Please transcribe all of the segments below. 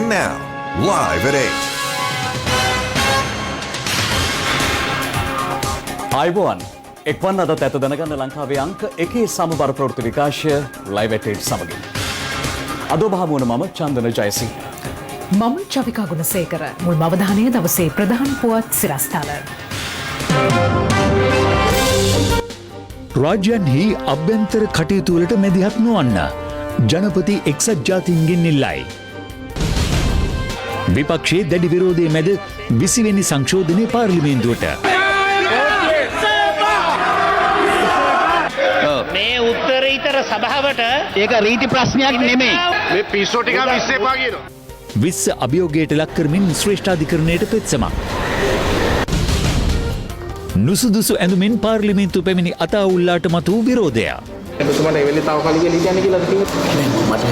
now, live at 8. ආයුබෝවන් එක්වන් අදත් ඇත දැනගන්න ලංකාවේ අංක 1 සමබර ප්‍රවෘත්ති විකාශය live at 8 සමගින්. අද ඔබ හමුවන මම චන්දන ජයසිංහ. මම චවිකා ගුණසේකර. මුල්ම අවධානය දවසේ ප්‍රධාන පුවත් සිරස්තල. රාජ්‍යන්හි අභ්‍යන්තර කටයුතු වලට මැදිහත් නොවන්න ජනපති එක්සත් ජාතීන්ගෙන් ඉල්ලයි. විපක්ෂයේ දැඩි විරෝධයේ මැද 20 වෙනි සංශෝධනයේ පාර්ලිමේන්තුවට මේ උත්තරීතර සභාවට ඒක රීති ප්‍රශ්නයක් නෙමෙයි. මේ පිස්සෝ ටික විශ්සේපා කියනවා. 20 අභියෝගයට ලක් කරමින් ශ්‍රේෂ්ඨාධිකරණයට පෙත්සමක්. නුසුදුසු ඇඳුමින් පාර්ලිමේන්තු පැමිණි අතාඋල්ලාට මතු විරෝධය. එතුමාට එවෙලේ තව කලිය ලියන්න කියලාද කිව්වේ? මට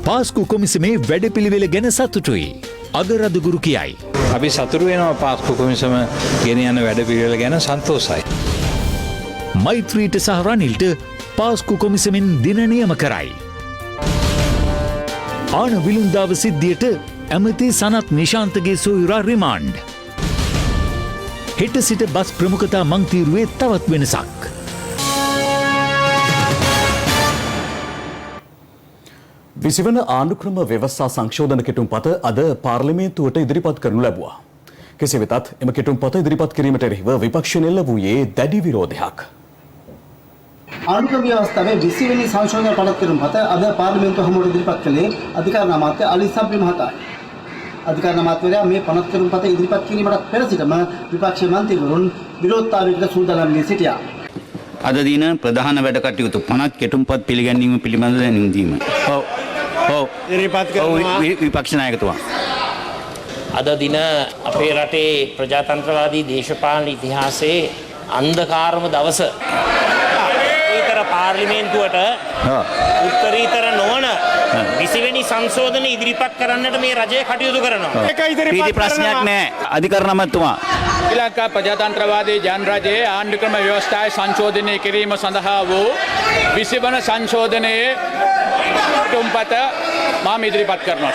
පාස්කු කොමිසමේ වැඩපිළිවෙල ගැන සතුටුයි. අද රදගුරු කියයි. අපි සතුරු වෙනවා පාස්කු කොමිසම ගෙන යන වැඩපිළිවෙල ගැන සන්තෝෂයි. මෛත්‍රීට සහ රනිල්ට පාස්කු කොමිසමෙන් දින නියම කරයි. ආන විලුන්දාව සිද්ධියට ඇමති සනත් නිශාන්තගේ සොයුරා රිමාන්ඩ්. හෙට සිට බස් ප්‍රමුඛතා මංතීරුවේ තවත් වෙනසක්. විසිවන ආණ්ඩුක්‍රම ව්‍යවස්ථා සංශෝධන කෙටුම්පත අද පාර්ලිමේන්තුවට ඉදිරිපත් කරනු ලැබුවා. කෙසේ වෙතත් එම කෙටුම්පත ඉදිරිපත් කිරීමට එරෙහිව විපක්ෂ නෙල්ල වූයේ දැඩි විරෝධයක්. ආණ්ඩුක්‍රම ව්‍යවස්ථාවේ 20 වෙනි සංශෝධන පනත් කෙටුම්පත අද පාර්ලිමේන්තුව හමුවට ඉදිරිපත් කළේ අධිකාරණ අමාත්‍ය අලි සබ්රි මහතායි. අධිකාරණ අමාත්‍යවරයා මේ පනත් කෙටුම්පත ඉදිරිපත් කිරීමට පෙර සිටම විපක්ෂ මන්ත්‍රීවරුන් විරෝධතාවයකට සූදානම් වී සිටියා. අද දින ප්‍රධාන වැඩ කටයුතු 50 කෙටුම්පත් පිළිගැනීම පිළිබඳව දැනුම් දීම. ඔව් ඉදිරිපත් කරනවා විපක්ෂ ናයකතුමා. අද දින අපේ රටේ ප්‍රජාතන්ත්‍රවාදී දේශපාලන ඉතිහාසයේ අන්ධකාරම දවස. උත්තරීතර පාර්ලිමේන්තුවට උත්තරීතර නොවන 20 වෙනි සංශෝධන ඉදිරිපත් කරන්නට මේ රජය කටයුතු කරනවා. රීති ප්‍රශ්නයක් නෑ. අධිකරණ අමාත්‍යතුමා. ශ්‍රී ලංකා ප්‍රජාතන්ත්‍රවාදී ජනරජයේ ආණ්ඩුක්‍රම ව්‍යවස්ථාවේ සංශෝධනය කිරීම සඳහා වූ 20 වන සංශෝධනයේ කෙටුම්පත මම ඉදිරිපත් කරනවා.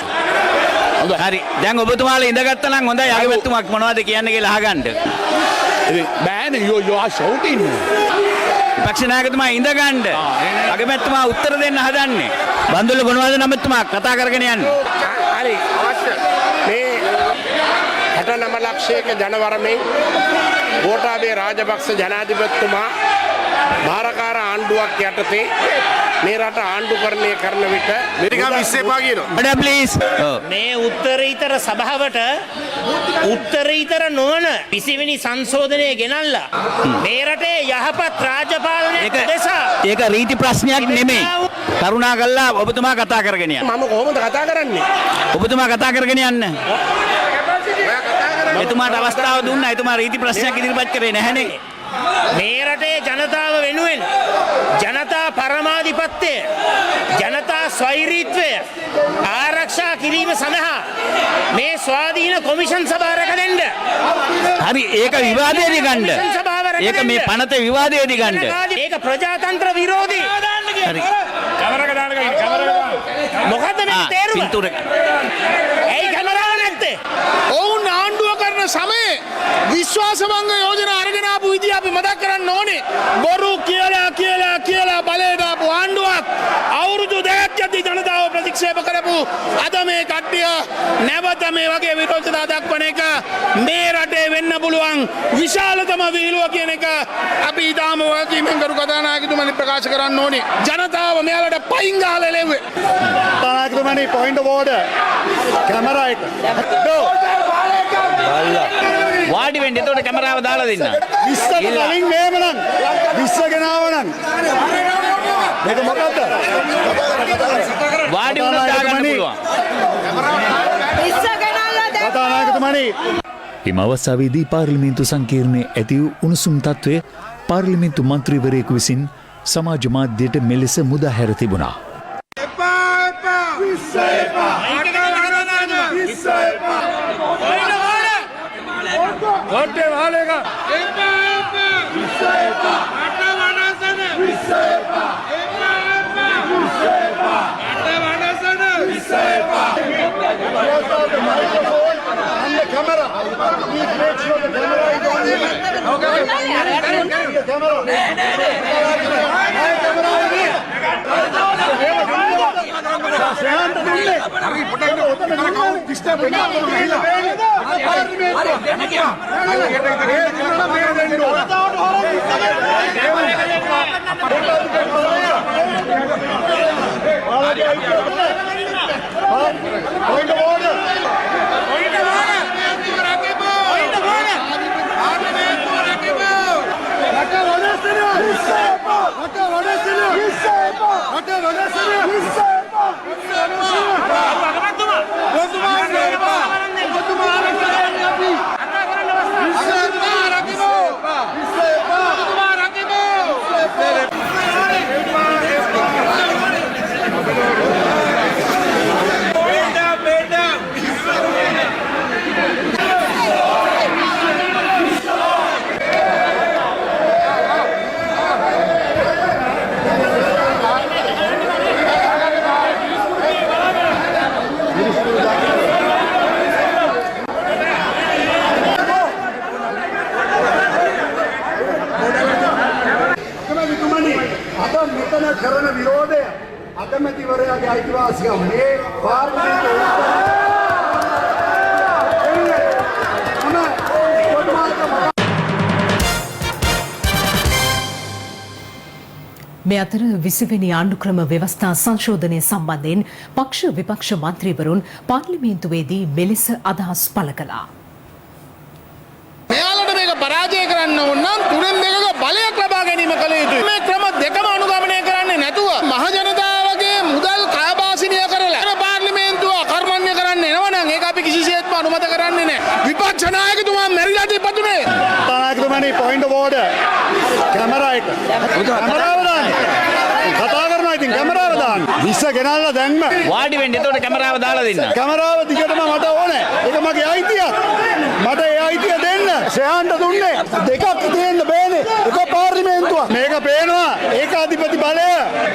හරි. දැන් ඔබතුමාලා ඉඳගත්තා නම් හොඳයි. අගමැතිතුමා මොනවද කියන්නේ කියලා අහගන්න. බෑනේ you are shouting. විපක්ෂ නායකතුමා ඉඳගන්න. අගමැතිතුමා උත්තර දෙන්න හදන්නේ. බන්දුල ගුණවර්ධන අමතුමා කතා කරගෙන යන්න. හරි අවශ්‍ය මේ 69 ලක්ෂයක ජනවරමෙන් ගෝඨාභය රාජපක්ෂ ජනාධිපතිතුමා භාරකාර ආණ්ඩුවක් යටතේ මේ රට ආණ්ඩුකරණය කරන විට මේක විශ්සේපා කියනවා. මඩම් ප්ලීස්. මේ උත්තරීතර සභාවට උත්තරීතර නොවන 20 වෙනි සංශෝධනය ගෙනල්ලා මේ රටේ යහපත් රාජපාලනය දෙසා ඒක රීති ප්‍රශ්නයක් නෙමෙයි. කරුණාකරලා ඔබතුමා කතා කරගෙන යන්න. මම කොහොමද කතා කරන්නේ? ඔබතුමා කතා කරගෙන යන්න. එතුමාට අවස්ථාව දුන්නා. එතුමා රීති ප්‍රශ්නයක් ඉදිරිපත් කරේ නැහනේ. මේ රටේ ජනතාව වෙනුවෙන් ජනතා පරමාධිපත්‍යය ජනතා ස්වෛරීත්වය ආරක්ෂා කිරීම සඳහා මේ ස්වාධීන කොමිෂන් සභාව රැක දෙන්න. හරි ඒක විවාදයේදී ගන්න. ඒක මේ පනත විවාදයේදී ගන්න. ඒක ප්‍රජාතන්ත්‍ර විරෝධී. හරි. මොකද්ද මේ තේරුම? පින්තූරක. ඇයි කැමරාව නැත්තේ? ඔවුන් ආණ්ඩුව කරන සමයේ විශ්වාසභංග යෝජනා අරගෙන ආපු විදිය අපි මතක් කරන්න ඕනේ. බොරු කියලා බලයට ආපු ආණ්ඩුවක් අවුරුදු 2ක් යද්දී ජනතාව ප්‍රතික්ෂේප කරපු අද මේ කට්ටිය නැවත මේ වගේ විරෝධතා දක්වන එක මේ රටේ වෙන්න පුළුවන් විශාලතම විහිළුව කියන එක අපි ඊටාම වගකීමෙන් කරු කතානායකතුමනි ප්‍රකාශ කරන්න ඕනේ. ජනතාව මෙයාලට පයින් ගහලා එළෙව්වේ. තානායකතුමනි point of order. කැමරා එක. වාඩි වෙන්න. එතකොට කැමරාව දාලා දෙන්න. 20ට කලින් මේම නම් 20 ගෙනාව නම් මේක මොකද්ද? වාඩි වුණා දාගන්න පුළුවන්. 20 ගෙනල්ලා දැන් කතානායකතුමනි එම අවස්ථාවේදී පාර්ලිමේන්තු සංකීර්ණයේ ඇති වූ උණුසුම් තත්ත්වය පාර්ලිමේන්තු මන්ත්‍රීවරයෙකු විසින් සමාජ මාධ්‍යයට මෙලෙස මුදාහැර තිබුණා. මෙතන කරන විරෝධය අගමැතිවරයාගේ අයිතිවාසිකම් මේ මේ අතර 20 වෙනි ආණ්ඩුක්‍රම ව්‍යවස්ථා සංශෝධනය සම්බන්ධයෙන් පක්ෂ විපක්ෂ මන්ත්‍රීවරුන් පාර්ලිමේන්තුවේදී මෙලෙස අදහස් පළ කළා. මෙයාලට මේක පරාජය කරන්න ඕන නම් තුනෙන් දෙකක බලයක් ලබා ගැනීම කළ යුතුයි. මේ ක්‍රම දෙකම අනුගමනය කරන්නේ නැතුව මහ ජනතාවගේ මුදල් කාබාසිනිය කරලා අර පාර්ලිමේන්තුව අකර්මණ්‍ය කරන්න එනවනම් ඒක අපි කිසිසේත්ම අනුමත කරන්නේ නැහැ. විපක්ෂ නායකතුමා මැරිලා තිබ්බතුනේ. නායකතුමනි පොයින්ට් ඔෆ් ඕඩර්. කැමරා එක. කැමරාව දාන්න. කතා කරනවා ඉතින් කැමරාව දාන්න. විශ්ස ගෙනල්ලා දැන්ම. වාඩි වෙන්න එතකොට කැමරාව දාලා දෙන්න. කැමරාව දිගටම මට ඕනේ. ඒක මගේ අයිතියක්. මට ඒ අයිතිය දෙන්න. ශ්‍රේයන්ට දුන්නේ. දෙකක් තියෙන්න බෑනේ. එක පාර්ලිමේන්තුවක්. මේක පේනවා. ඒකාධිපති බලය.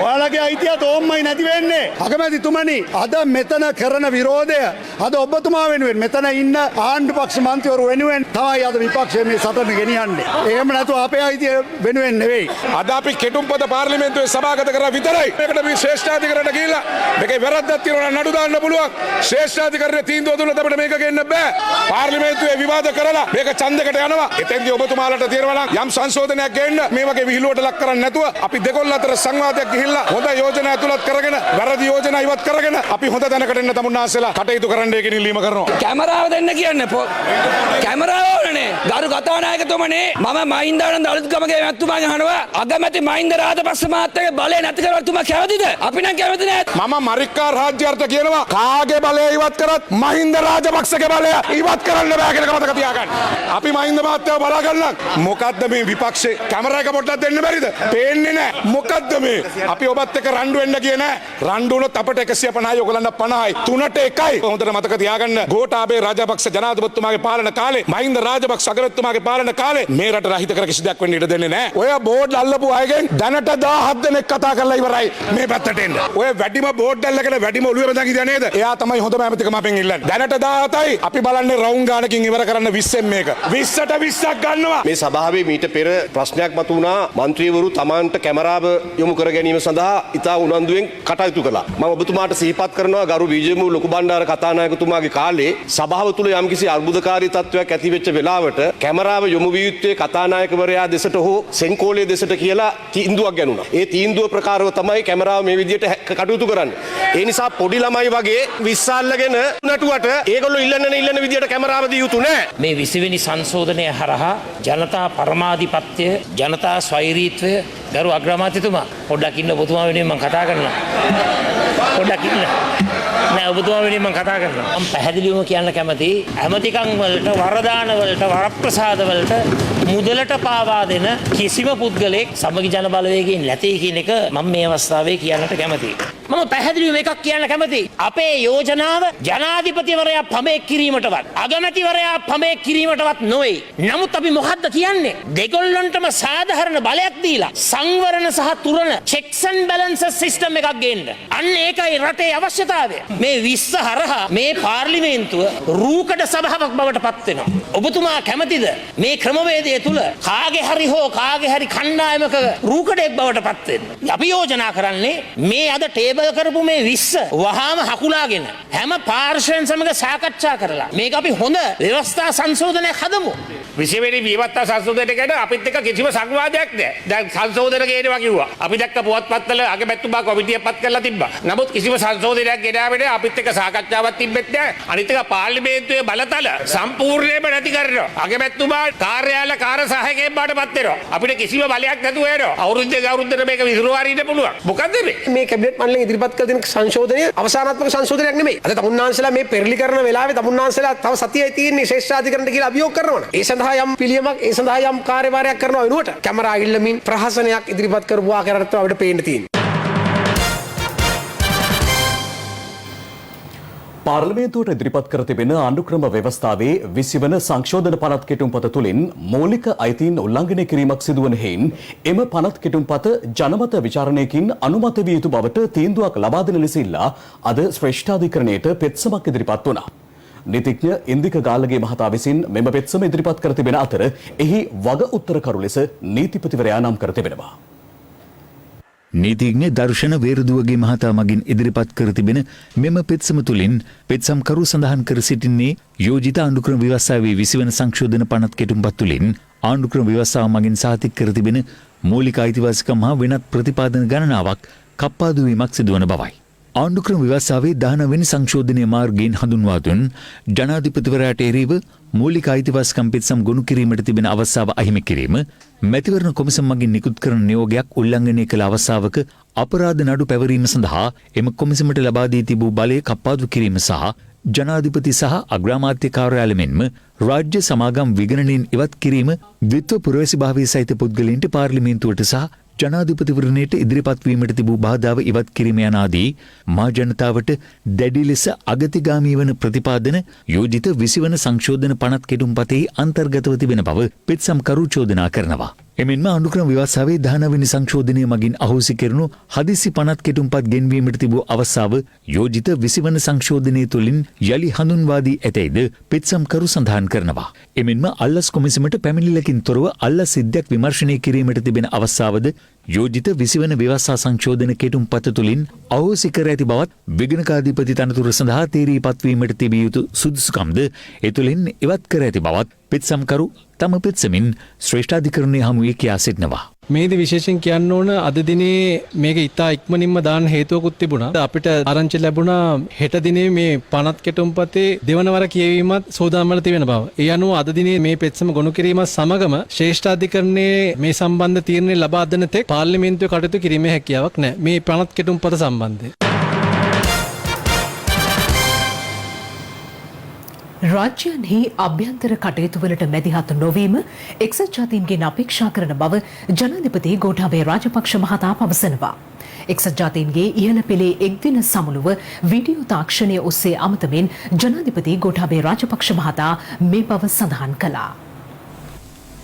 ඔයාලගේ අයිතිය තෝම්මයි නැති වෙන්නේ. අගමැතිතුමනි අද මෙතන කරන විරෝධය අද ඔබතුමා වෙනුවෙන් මෙතන ඉන්න ආණ්ඩු පක්ෂ මන්ත්‍රීවරු වෙනුවෙන් තමයි අද විපක්ෂයේ මේ සටන ගෙනියන්නේ. එහෙම නැතුව අපේ අයිතිය වෙනුවෙන් නෙවෙයි. අද අපි කෙටුම්පත පාර්ලිමේන්තුවේ සභාගත කරා විතරයි. මේකට මේ ශ්‍රේෂ්ඨාධිකරණයට ගිහිල්ලා මේකේ වැරද්දක් තියෙනවා නම් නඩු දාන්න පුළුවන්. ශ්‍රේෂ්ඨාධිකරණයේ තීන්දුව දුන්නත් අපිට මේක ගෙන්න බෑ. පාර්ලිමේන්තුවේ විවාද කරලා මේක ඡන්දයකට යනවා. එතෙන්දී ඔබතුමාලට තියෙනවා නම් යම් සංශෝධනයක් ගේන්න මේ වගේ විහිළුවට ලක් කරන්නේ නැතුව අපි දෙකොල්ල අතර සංවාදයක් ගිහිල්ලා හොඳ යෝජනා ඇතුළත් කරගෙන වැරදි යෝජනා ඉවත් කරගෙන අපි හොඳ තැනකට එන්න තමුන්නාසලා කටයුතු කරන්න කියන ඉල්ලීම කරනවා. කැමරාව දෙන්න කියන්න කැමරාව ඕනනේ. ගරු කතානායකතුමනේ මම මහින්දානන්ද අලුත්ගමගේ මැතිතුමාගෙන් අහනවා අගමැති මහින්ද රාජපක්ෂ මහත්තයාගේ බලය නැති කරවල තුමා කැමතිද? අපි නම් කැමති නෑ. මම මරික්කා රාජ්‍යාර්ථ කියනවා කාගේ බලය ඉවත් කරත් මහින්ද රාජපක්ෂගේ බලය ඉවත් කරන්න බෑ කියන එක මතක තියාගන්න. අපි මහින්ද මහත්තයාව බලා ගන්නම්. මොකද්ද මේ විපක්ෂේ කැමරා එක පොඩ්ඩක් දෙන්න බැරිද? පේන්නේ නෑ. මොකද්ද මේ? අපි ඔබත් එක්ක රණ්ඩු වෙන්න ගියේ නෑ. රණ්ඩු වුණොත් අපිට 150යි ඔයගලන්ට 50යි. 3ට 1යි. හොඳට මතක තියාගන්න. ගෝඨාභය රාජපක්ෂ ජනාධිපතිතුමාගේ පාලන කාලේ මහින්ද රාජපක්ෂ අගමැතිතුමාගේ පාලන කාලේ මේ රට රහිත කර කිසි දෙයක් වෙන්න ඉඩ දෙන්නේ නෑ. ඔය බෝඩ් අල්ලපු අයගෙන් දැනට 17 දෙනෙක් කතා කරලා ඉවරයි මේ පැත්තට එන්න. ඔය වැඩිම බෝඩ් අල්ලගෙන වැඩිම ඔළුවේ බඳන් ඉඳියා නේද? එයා තමයි හොඳම ඇමතිකම අපෙන් ඉල්ලන්නේ. දැනට 17යි. අපි බලන්නේ රවුම් ගානකින් ඉවර කරන්න 20න් මේක. 20ට 20ක් ගන්නවා. මේ සභාවේ මීට පෙර ප්‍රශ්නයක් මතු වුණා මන්ත්‍රීවරු තමන්ට කැමරාව යොමු කර ගැනීම සඳහා ඉතා උනන්දුවෙන් කටයුතු කළා. මම ඔබතුමාට සිහිපත් කරනවා ගරු විජේමු ලොකු බණ්ඩාර කතානායකතුමාගේ කාලේ සභාව තුළ යම්කිසි අර්බුදකාරී තත්ත්වයක් ඇති වෙච්ච වෙලාවට කැමරාව යොමු විය යුත්තේ කතානායකවරයා දෙසට හෝ සෙන්කෝලේ දෙසට කියලා තීන්දුවක් ගැනුණා. ඒ තීන්දුව ප්‍රකාරව තමයි කැමරාව මේ විදිහට කටයුතු කරන්නේ. ඒ නිසා පොඩි ළමයි වගේ විශ්සාල්ලගෙන නටුවට ඒගොල්ලෝ ඉල්ලන විදිහට කැමරාව දිය යුතු නෑ. මේ 20 වෙනි සංශෝධනය හරහා ජනතා පරමාධිපත්‍ය ජනතා ස්වෛරීත්වය ගරු අග්‍රාමාත්‍යතුමා පොඩ්ඩක් ඉන්න ඔබතුමා වෙනුවෙන් මම කතා කරනවා. පොඩ්ඩක් ඉන්න. නෑ ඔබතුමා වෙනුවෙන් මම කතා කරනවා. මම පැහැදිලිවම කියන්න කැමතියි ඇමතිකම් වලට වරදාන වලට වරප්‍රසාද වලට මුදලට පාවා දෙන කිසිම පුද්ගලෙක් සමගි ජන බලවේගයෙන් නැtei කියන එක මම මේ අවස්ථාවේ කියන්නට කැමතියි. මම පැහැදිලිවම එකක් කියන්න කැමතියි. අපේ යෝජනාව ජනාධිපතිවරයා පමෙක් කිරීමටවත් අගමැතිවරයා පමෙක් කිරීමටවත් නොවේ. නමුත් අපි මොකද්ද කියන්නේ? දෙගොල්ලන්ටම සාධාරණ බලයක් දීලා සංවරණ සහ තුරණ checks and balances system එකක් ගේන්න. අන්න ඒකයි රටේ අවශ්‍යතාවය. මේ 20 හරහා මේ පාර්ලිමේන්තුව රූකඩ සභාවක් බවට පත් වෙනවා. ඔබතුමා කැමතිද මේ ක්‍රමවේදය තුල කාගේ හරි හෝ කාගේ හරි කණ්ඩායමක රූකඩයක් බවට පත් වෙන්න? අපි යෝජනා කරන්නේ මේ අද ටේබල් කරපු මේ 20 වහාම හකුලාගෙන හැම පාර්ශ්වයන් සමග සාකච්ඡා කරලා මේක අපි හොඳ ව්‍යවස්ථා සංශෝධනයක් හදමු. 20 වෙනි ව්‍යවස්ථා සංශෝධනයට ගැන අපිත් එක්ක කිසිම සංවාදයක් නැහැ. දැන් සංශෝධන කියනවා කිව්වා. අපි දැක්ක පුවත්පත්වල අගමැතිතුමා කොමිටියක් පත් කරලා තිබ්බා. නමුත් කිසිම සංශෝධනයක් ගෙනාවේ නැහැ. අපිත් එක්ක සාකච්ඡාවක් තිබෙත් නැහැ. අනිත් එක පාර්ලිමේන්තුවේ බලතල සම්පූර්ණයෙන්ම නැති කරනවා. අගමැතිතුමා කාර්යාල කාර්ය සහායකයෙක් බවට පත් වෙනවා. අපිට කිසිම බලයක් නැතුව යනවා. අවුරුද්දට මේක විසිරුවා හරින්න පුළුවන්. මොකද්ද මේ කැබිනට් මණ්ඩලයෙන් ඉදිරිපත් කළ තියෙන සංශෝධනය අවසානාත්මක සංශෝධනයක් නෙමෙයි. අද තමුන්නාන්සලා මේ පෙරලි කරන වෙලාවේ තමුන්නාන්සලා තව සතියයි තියෙන්නේ ශ්‍රේෂ්ඨාධිකරණයට කියලා අභියෝග කරනවා. ඒ සඳහා යම් පිළියමක් ඒ සඳහා යම් කාර්යභාරයක් කරනවා වෙනුවට කැමරා ඉල්ලමින් ප්‍රහසනයක් ඉදිරිපත් කරපු ආකාරයට අපිට පේන්න තියෙනවා. පාර්ලිමේන්තුවට ඉදිරිපත් කර තිබෙන ආණ්ඩුක්‍රම ව්‍යවස්ථාවේ 20 වන සංශෝධන පනත් කෙටුම්පත තුළින් මූලික අයිතීන් උල්ලංඝනය කිරීමක් සිදුවන හේයින් එම පනත් කෙටුම්පත ජනමත විචාරණයකින් අනුමත විය යුතු බවට තීන්දුවක් ලබා දෙන ලෙස ඉල්ලා අද ශ්‍රේෂ්ඨාධිකරණයට පෙත්සමක් ඉදිරිපත් වුණා. නීතිඥ ඉන්දික ගාල්ලගේ මහතා විසින් මෙම පෙත්සම ඉදිරිපත් කර තිබෙන අතර එහි වග උත්තරකරු ලෙස නීතිපතිවරයා නම් කර තිබෙනවා. නීතිඥ දර්ශන වේරදුවගේ මහතා මගින් ඉදිරිපත් කර තිබෙන මෙම පෙත්සම තුළින් පෙත්සම්කරු සඳහන් කර සිටින්නේ යෝජිත ආණ්ඩුක්‍රම ව්‍යවස්ථාවේ 20 වන සංශෝධන පනත් කෙටුම්පත් තුළින් ආණ්ඩුක්‍රම ව්‍යවස්ථාව මගින් සාතික කර තිබෙන මූලික අයිතිවාසිකම් හා වෙනත් ප්‍රතිපාදන ගණනාවක් කප්පාදු වීමක් සිදුවන බවයි. ආණ්ඩුක්‍රම ව්‍යවස්ථාවේ 19 වෙනි සංශෝධනීය මාර්ගයෙන් හඳුන්වා දුන් ජනාධිපතිවරයාට එරෙහිව මූලික අයිතිවාසිකම් පෙත්සම් ගොනු කිරීමට තිබෙන අවස්ථාව අහිමි කිරීම, මැතිවරණ කොමිසම මගින් නිකුත් කරන නියෝගයක් උල්ලංඝනය කළ අවස්ථාවක අපරාධ නඩු පැවරීම සඳහා එම කොමිසමට ලබා දී තිබූ බලය කප්පාදු කිරීම සහ ජනාධිපති සහ අග්‍රාමාත්‍ය කාර්යාලය මෙන්ම රාජ්‍ය සමාගම් විගණනයෙන් ඉවත් කිරීම ද්විත්ව පුරවැසිභාවයේ සහිත පුද්ගලයන්ට පාර්ලිමේන්තුවට සහ ජනාධිපතිවරණයට ඉදිරිපත් වීමට තිබූ බාධාව ඉවත් කිරීම යන ආදී මා ජනතාවට දැඩි ලෙස අගතිගාමී වන ප්‍රතිපාදන යෝජිත 20 වන සංශෝධන පනත් කෙටුම්පතෙහි අන්තර්ගතව තිබෙන බව පෙත්සම්කරු චෝදනා කරනවා. එමෙන්ම ආණ්ඩුක්‍රම ව්‍යවස්ථාවේ 19 වෙනි සංශෝධනය මගින් අහෝසි කෙරුණු හදිසි පනත් කෙටුම්පත් ගෙන්වීමට තිබූ අවස්ථාව යෝජිත 20 වන සංශෝධනය තුළින් යලි හඳුන්වා දී ඇතැයිද පෙත්සම්කරු සඳහන් කරනවා. එමෙන්ම අල්ලස් කොමිසමට පැමිණිල්ලකින් තොරව අල්ලස් සිද්ධියක් විමර්ශනය කිරීමට තිබෙන අවස්ථාවද යෝජිත 20 වන ව්‍යවස්ථා සංශෝධන කෙටුම්පත තුළින් අහෝසි කර ඇති බවත් විගණකාධිපති තනතුර සඳහා තීරීපත් වීමට තිබිය යුතු සුදුසුකම්ද ඒ තුළින් ඉවත් කර ඇති බවත් පෙත්සම්කරු තම පෙත්සමින් ශ්‍රේෂ්ඨාධිකරණය හමුවේ කියා සිටිනවා. මේද විශේෂයෙන් කියන්න ඕන අද දිනේ මේක ඉතා ඉක්මනින්ම දාන්න හේතුවකුත් තිබුණා. අපිට ආරංචි ලැබුණා හෙට දිනේ මේ පනත් කෙටුම්පතේ දෙවනවර කියවීමත් සෝදානම් වල තිබෙන බව. ඒ අනුව අද දිනේ මේ පෙත්සම ගොනු කිරීමත් සමගම ශ්‍රේෂ්ඨාධිකරණයේ මේ සම්බන්ධ තීරණය ලබා දෙන තෙක් පාර්ලිමේන්තුවේ කටයුතු කිරීමේ හැකියාවක් නැහැ. මේ පනත් කෙටුම්පත සම්බන්ධයෙන්. රාජ්‍යන්හි අභ්‍යන්තර කටයුතු වලට මැදිහත් නොවීම එක්සත් ජාතීන්ගෙන් අපේක්ෂා කරන බව ජනාධිපති ගෝඨාභය රාජපක්ෂ මහතා පවසනවා. එක්සත් ජාතීන්ගේ ඉහළ පෙළේ එක්දින සමුළුව වීඩියෝ තාක්ෂණය ඔස්සේ අමතමින් ජනාධිපති ගෝඨාභය රාජපක්ෂ මහතා මේ බව සඳහන් කළා.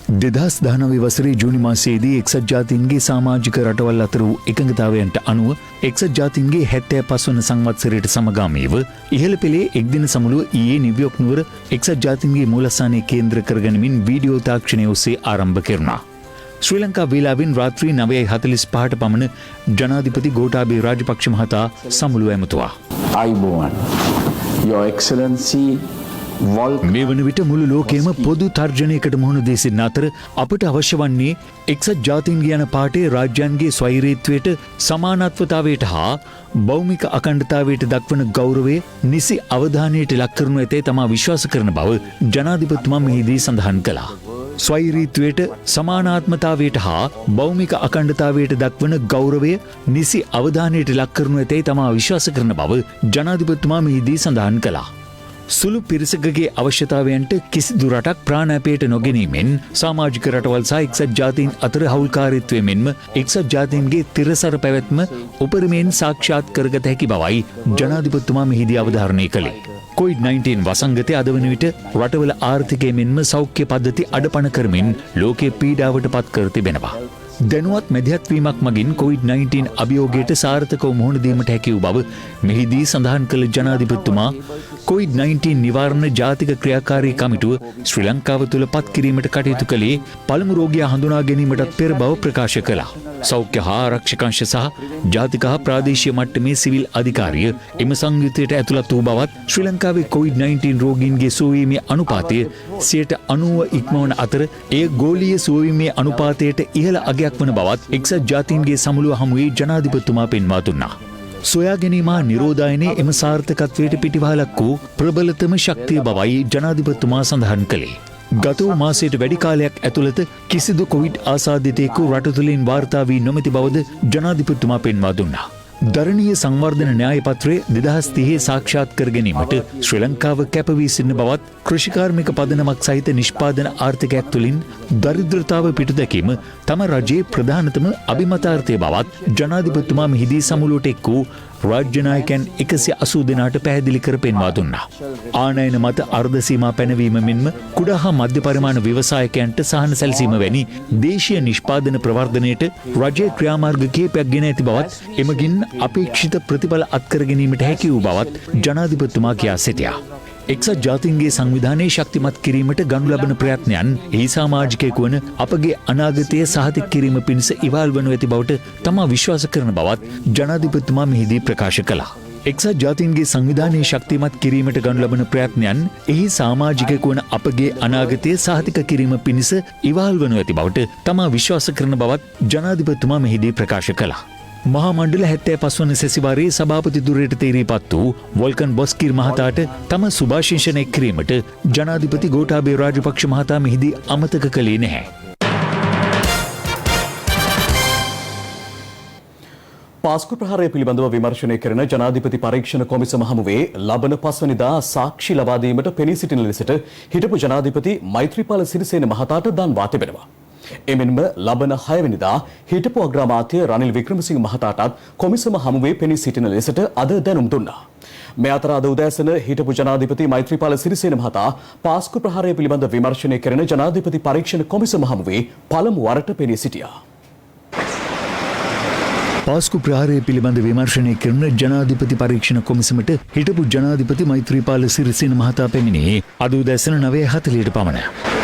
2019 වසරේ ජූනි මාසයේදී එක්සත් ජාතීන්ගේ සමාජික රටවල් අතර වූ එකඟතාවයන්ට අනුව එක්සත් ජාතීන්ගේ 75 වන සංවත්සරයට සමගාමීව ඉහළ පෙළේ එක්දින සමුළුව ඊයේ නිව්යෝක් නුවර එක්සත් ජාතීන්ගේ මූලස්ථානයේ කේන්ද්‍ර කරගනිමින් වීඩියෝ තාක්ෂණය ඔස්සේ ආරම්භ කෙරුණා. ශ්‍රී ලංකා වේලාවෙන් රාත්‍රී 9:45ට පමණ ජනාධිපති ගෝඨාභය රාජපක්ෂ මහතා සමුළුව ඇමතුවා. අයිබෝවන් Your Excellency මේ වන විට මුළු ලෝකයේම පොදු තර්ජනයකට මුහුණ දී සිටින අතර අපට අවශ්‍ය වන්නේ එක්සත් ජාතීන්ගේ යන පාඨයේ රාජ්‍යයන්ගේ ස්වෛරීත්වයට සමානත්වතාවයට හා භෞමික අඛණ්ඩතාවයට දක්වන ගෞරවය නිසි අවධානයට ලක් කරනු ඇතැයි තමා විශ්වාස කරන බව ජනාධිපතිතුමා මෙහිදී සඳහන් කළා. ස්වෛරීත්වයට සමානාත්මතාවයට හා භෞමික අඛණ්ඩතාවයට දක්වන ගෞරවය නිසි අවධානයට ලක් කරනු ඇතැයි තමා විශ්වාස කරන බව ජනාධිපතිතුමා මෙහිදී සඳහන් කළා. සුළු පිරිසකගේ අවශ්‍යතාවයන්ට කිසිදු රටක් ප්‍රාණාපයට නොගැනීමෙන් සමාජික රටවල් සහ එක්සත් ජාතීන් අතර හවුල්කාරීත්වය මෙන්ම එක්සත් ජාතීන්ගේ තිරසර පැවැත්ම උපරිමයෙන් සාක්ෂාත් කරගත හැකි බවයි ජනාධිපතිතුමා මෙහිදී අවධාරණය කළේ. COVID-19 වසංගතය අද වන විට රටවල ආර්ථිකය මෙන්ම සෞඛ්‍ය පද්ධති අඩපණ කරමින් ලෝකයේ පීඩාවට පත් කර තිබෙනවා. දැනුවත් මැදිහත්වීමක් මගින් COVID-19 අභියෝගයට සාර්ථකව මුහුණ දීමට හැකි වූ බව මෙහිදී සඳහන් කළ ජනාධිපතිතුමා COVID-19 නිවාරණ ජාතික ක්‍රියාකාරී කමිටුව ශ්‍රී ලංකාව තුළ පත් කිරීමට කටයුතු කළේ පළමු රෝගියා හඳුනා ගැනීමටත් පෙර බව ප්‍රකාශ කළා. සෞඛ්‍ය හා ආරක්ෂකංශ සහ ජාතික හා ප්‍රාදේශීය මට්ටමේ සිවිල් අධිකාරිය එම සංයුතියට ඇතුළත් වූ බවත් ශ්‍රී ලංකාවේ COVID-19 රෝගීන්ගේ සුවවීමේ අනුපාතය 90% ඉක්මවන අතර එය ගෝලීය සුවවීමේ අනුපාතයට ඉහළ අගයක් වන බවත් එක්සත් ජාතීන්ගේ සමුළුව හමුවේ ජනාධිපතිතුමා පෙන්වා දුන්නා. සොයා ගැනීම නිරෝධායනයේ එම සාර්ථකත්වයට පිටිවහලක් වූ ප්‍රබලතම ශක්තිය බවයි ජනාධිපතිතුමා සඳහන් කළේ. ගත වූ මාසයට වැඩි කාලයක් ඇතුළත කිසිදු කොවිඩ් ආසාදිතයෙකු රට තුළින් වාර්තා වී නොමැති බවද ජනාධිපතිතුමා පෙන්වා දුන්නා. දරණීය සංවර්ධන න්‍යාය පත්‍රය 2030 සාක්ෂාත් කර ගැනීමට ශ්‍රී ලංකාව කැප වී සිටින බවත් කෘෂිකාර්මික පදනමක් සහිත නිෂ්පාදන ආර්ථිකයක් තුළින් දරිද්‍රතාව පිටුදැකීම තම රජයේ ප්‍රධානතම අභිමතාර්ථය බවත් ජනාධිපතිතුමා මෙහිදී සමුළුවට එක් වූ රාජ්‍ය නායකයන් 180 දෙනාට පැහැදිලි කර පෙන්වා දුන්නා. ආනයන මත අර්ධ සීමා පැනවීම මෙන්ම කුඩා හා මධ්‍ය පරිමාණ ව්‍යවසායකයන්ට සහන සැලසීම වැනි දේශීය නිෂ්පාදන ප්‍රවර්ධනයට රජයේ ක්‍රියාමාර්ග කිහිපයක් ගෙන ඇති බවත් එමගින් අපේක්ෂිත ප්‍රතිඵල අත්කර ගැනීමට හැකි වූ බවත් ජනාධිපතිතුමා කියා සිටියා. එක්සත් ජාතීන්ගේ සංවිධානයේ ශක්තිමත් කිරීමට ගනු ලබන ප්‍රයත්නයන් එහි සමාජිකයෙකු වන අපගේ අනාගතය සහතික කිරීම පිණිස ඉවහල් වනු ඇති බවට තමා විශ්වාස කරන බවත් ජනාධිපතිතුමා මෙහිදී ප්‍රකාශ කළා. එක්සත් ජාතීන්ගේ සංවිධානයේ ශක්තිමත් කිරීමට ගනු ලබන ප්‍රයත්නයන් එහි සමාජිකයෙකු වන අපගේ අනාගතය සහතික කිරීම පිණිස ඉවහල් වනු ඇති බවට තමා විශ්වාස කරන බවත් ජනාධිපතිතුමා මෙහිදී ප්‍රකාශ කළා. මහා මණ්ඩල 75 වන සැසිවාරයේ සභාපති ධුරයට තේරීපත් වූ වොල්කන් බොස්කිර් මහතාට තම සුභාශිංසනය කිරීමට ජනාධිපති ගෝඨාභය රාජපක්ෂ මහතා මෙහිදී අමතක කළේ නැහැ. පාස්කු ප්‍රහාරය පිළිබඳව විමර්ශනය කරන ජනාධිපති පරීක්ෂණ කොමිසම හමුවේ ලබන 5 වෙනිදා සාක්ෂි ලබා දීමට පෙනී සිටින ලෙසට හිටපු ජනාධිපති මෛත්‍රීපාල සිරිසේන මහතාට දන්වා තිබෙනවා. එමෙන්ම ලබන 6 වෙනිදා හිටපු අග්‍රාමාත්‍ය රනිල් වික්‍රමසිංහ මහතාටත් කොමිසම හමුවේ පෙනී සිටින ලෙසට අද දැනුම් දුන්නා. මේ අතර අද උදෑසන හිටපු ජනාධිපති මෛත්‍රීපාල සිරිසේන මහතා පාස්කු ප්‍රහාරය පිළිබඳ විමර්ශනය කරන ජනාධිපති පරීක්ෂණ කොමිසම හමුවේ පළමු වරට පෙනී සිටියා. පාස්කු ප්‍රහාරය පිළිබඳ විමර්ශනය කරන ජනාධිපති පරීක්ෂණ කොමිසමට හිටපු ජනාධිපති මෛත්‍රීපාල සිරිසේන මහතා පැමිණේ අද උදෑසන 9:40ට පමණ.